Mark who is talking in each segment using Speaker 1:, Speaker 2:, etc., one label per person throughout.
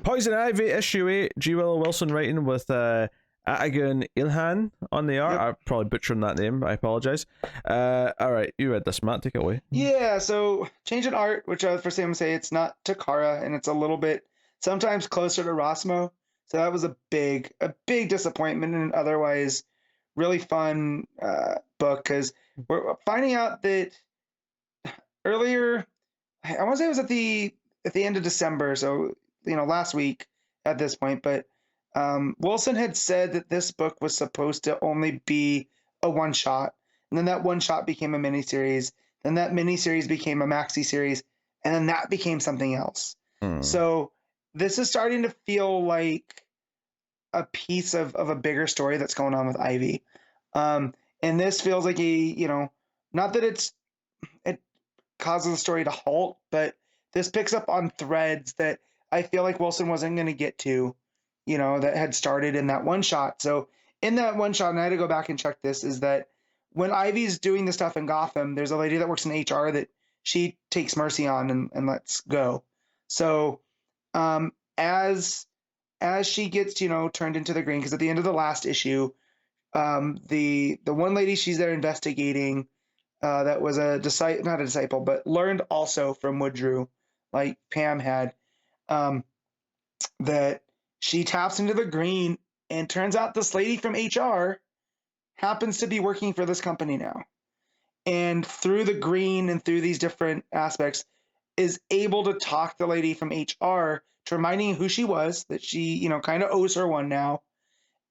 Speaker 1: Poison Ivy issue 8, G. Willow Wilson writing with Atagun Ilhan on the art.
Speaker 2: Yep.
Speaker 1: I'm probably butchering that name. I apologize. Alright, you read this, Matt. Take it away.
Speaker 2: Yeah, so change in art, which first thing I'm gonna say, it's not Takara, and it's a little bit sometimes closer to Rosmo. So that was a big disappointment, and otherwise really fun book, because we're finding out that earlier, I want to say it was at the end of December, so last week at this point, but Wilson had said that this book was supposed to only be a one shot, and then that one shot became a miniseries, then that miniseries became a maxi series, and then that became something else. So this is starting to feel like a piece of a bigger story that's going on with Ivy. And this feels like not that it causes the story to halt, but this picks up on threads that I feel like Wilson wasn't going to get to, that had started in that one shot. So in that one shot, and I had to go back and check this, is that when Ivy's doing the stuff in Gotham, there's a lady that works in HR that she takes mercy on and lets go. So as she gets, turned into the green, because at the end of the last issue, the one lady she's there investigating, that was not a disciple, but learned also from Woodrue, like Pam had, that she taps into the green, and turns out this lady from HR happens to be working for this company now. And through the green and through these different aspects, is able to talk the lady from HR to reminding who she was, that she, kind of owes her one now,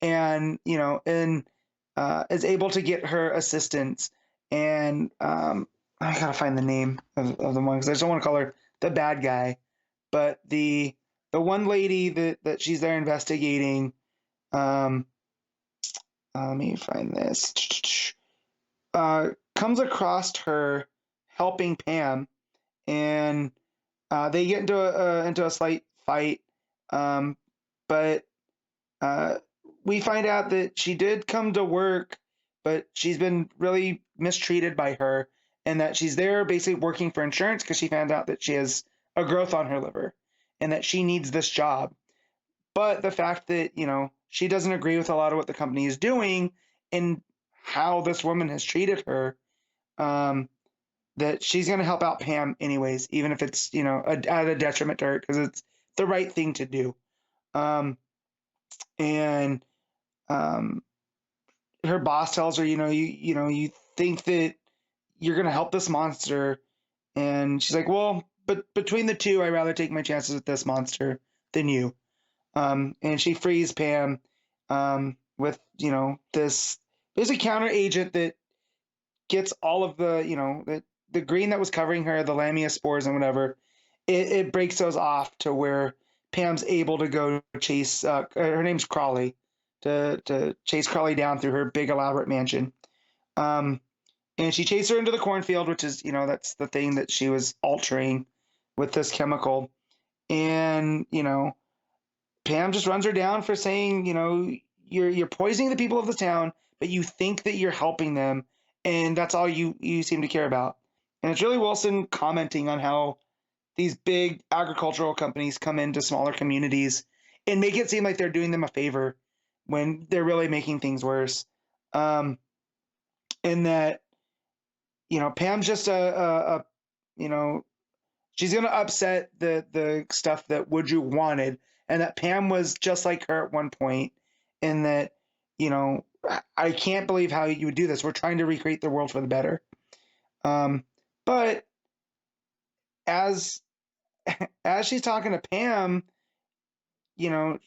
Speaker 2: and, is able to get her assistance. And I gotta find the name of the one, because I just don't want to call her the bad guy, but the one lady that she's there investigating. Let me find this. Comes across her helping Pam, and they get into a slight fight. But we find out that she did come to work, but she's been really mistreated by her, and that she's there basically working for insurance because she found out that she has a growth on her liver and that she needs this job. But the fact that, she doesn't agree with a lot of what the company is doing and how this woman has treated her, that she's going to help out Pam anyways, even if it's, at a detriment to her, because it's the right thing to do. And her boss tells her, you think that you're going to help this monster. And she's like, well, but between the two, I'd rather take my chances with this monster than you. And she frees Pam with, this. There's a counter agent that gets all of the, the green that was covering her, the lamia spores and whatever. It breaks those off to where Pam's able to go chase, her name's Crawley, to chase Crawley down through her big elaborate mansion. And she chases her into the cornfield, which is, that's the thing that she was altering with this chemical. And, Pam just runs her down for saying, you're poisoning the people of the town, but you think that you're helping them, and that's all you seem to care about. And it's really Wilson commenting on how these big agricultural companies come into smaller communities and make it seem like they're doing them a favor when they're really making things worse. And that, Pam's just she's going to upset the stuff that Woodrue wanted, and that Pam was just like her at one point, and that, I can't believe how you would do this. We're trying to recreate the world for the better. But as she's talking to Pam,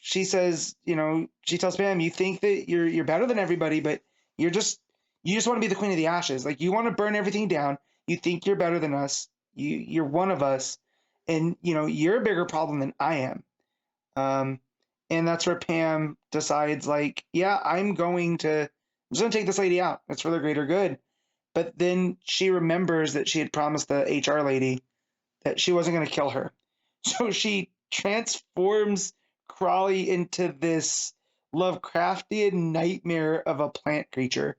Speaker 2: she says, she tells Pam, you think that you're better than everybody, but you just want to be the queen of the ashes. Like, you want to burn everything down. You think you're better than us. You're one of us, and you're a bigger problem than I am. And that's where Pam decides, like, yeah, I'm just gonna take this lady out. It's for the greater good. But then she remembers that she had promised the HR lady that she wasn't going to kill her. So she transforms Crawley into this Lovecraftian nightmare of a plant creature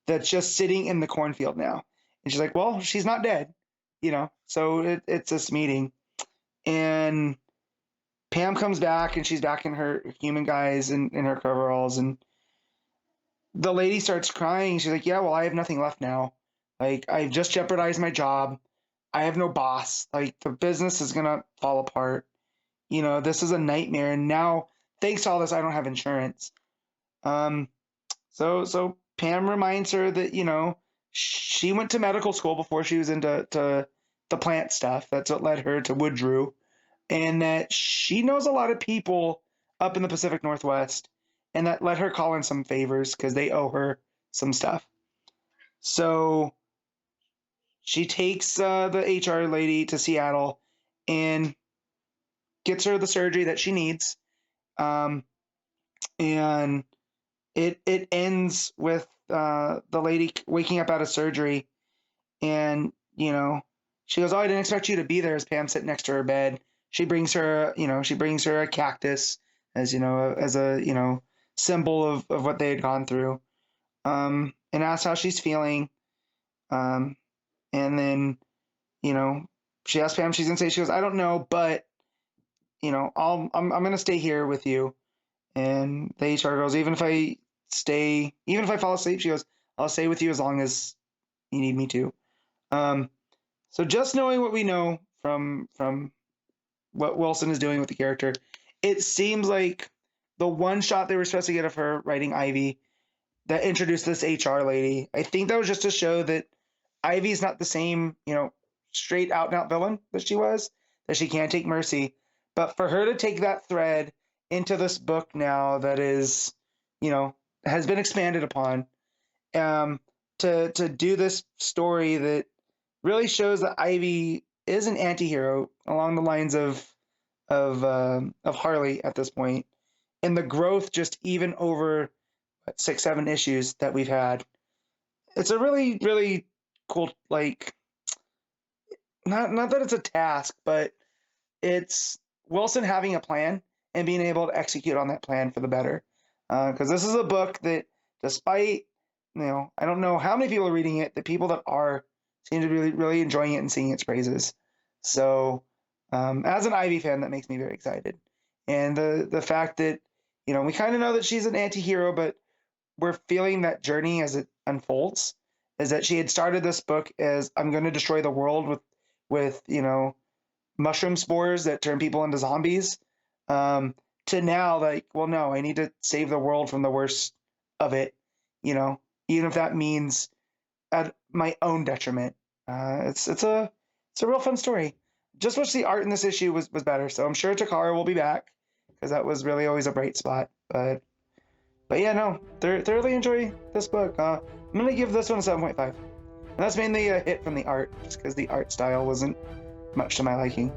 Speaker 2: that's just sitting in the cornfield now. And she's like, well, she's not dead, so it's this meeting. And Pam comes back and she's back in her human guise and in her coveralls, and the lady starts crying. She's like, "Yeah, well, I have nothing left now. Like, I've just jeopardized my job. I have no boss. Like, the business is gonna fall apart. You know, this is a nightmare. And now, thanks to all this, I don't have insurance." Um, so Pam reminds her that, you know, she went to medical school before she was into the plant stuff. That's what led her to Woodrue, and that she knows a lot of people up in the Pacific Northwest, and that let her call in some favors because they owe her some stuff. So she takes the HR lady to Seattle and gets her the surgery that she needs. And it ends with the lady waking up out of surgery, and you know, she goes, "Oh, I didn't expect you to be there." As Pam's sitting next to her bed, she brings her a cactus, as you know, as a symbol of what they had gone through, and asks how she's feeling. And then, you know, she asks Pam, she's gonna say, she goes, "I don't know, but you know, I'm gonna stay here with you." And the HR goes, even if I fall asleep, she goes, "I'll stay with you as long as you need me to." So just knowing what we know from what Wilson is doing with the character, it seems like the one shot they were supposed to get of her writing Ivy that introduced this HR lady, I think that was just to show that Ivy's not the same, you know, straight out and out villain that she was, that she can't take mercy. But for her to take that thread into this book now that is, you know, has been expanded upon, to do this story that really shows that Ivy is an anti-hero along the lines of Harley at this point, and the growth just even over 6-7 issues that we've had. It's a really, really cool, like, not that it's a task, but it's Wilson having a plan and being able to execute on that plan for the better. Because this is a book that, despite, you know, I don't know how many people are reading it, the people that are seem to be really, really enjoying it and singing its praises. So, as an Ivy fan, that makes me very excited. And the fact that, you know, we kind of know that she's an anti-hero, but we're feeling that journey as it unfolds, is that she had started this book as, I'm going to destroy the world with you know, mushroom spores that turn people into zombies, to now, like, well, no, I need to save the world from the worst of it, you know, even if that means at my own detriment. It's a real fun story. Just wish the art in this issue was better. So I'm sure Takara will be back, because that was really always a bright spot. But yeah, no, thoroughly enjoy this book. I'm gonna give this one a 7.5, and that's mainly a hit from the art, just because the art style wasn't much to my liking.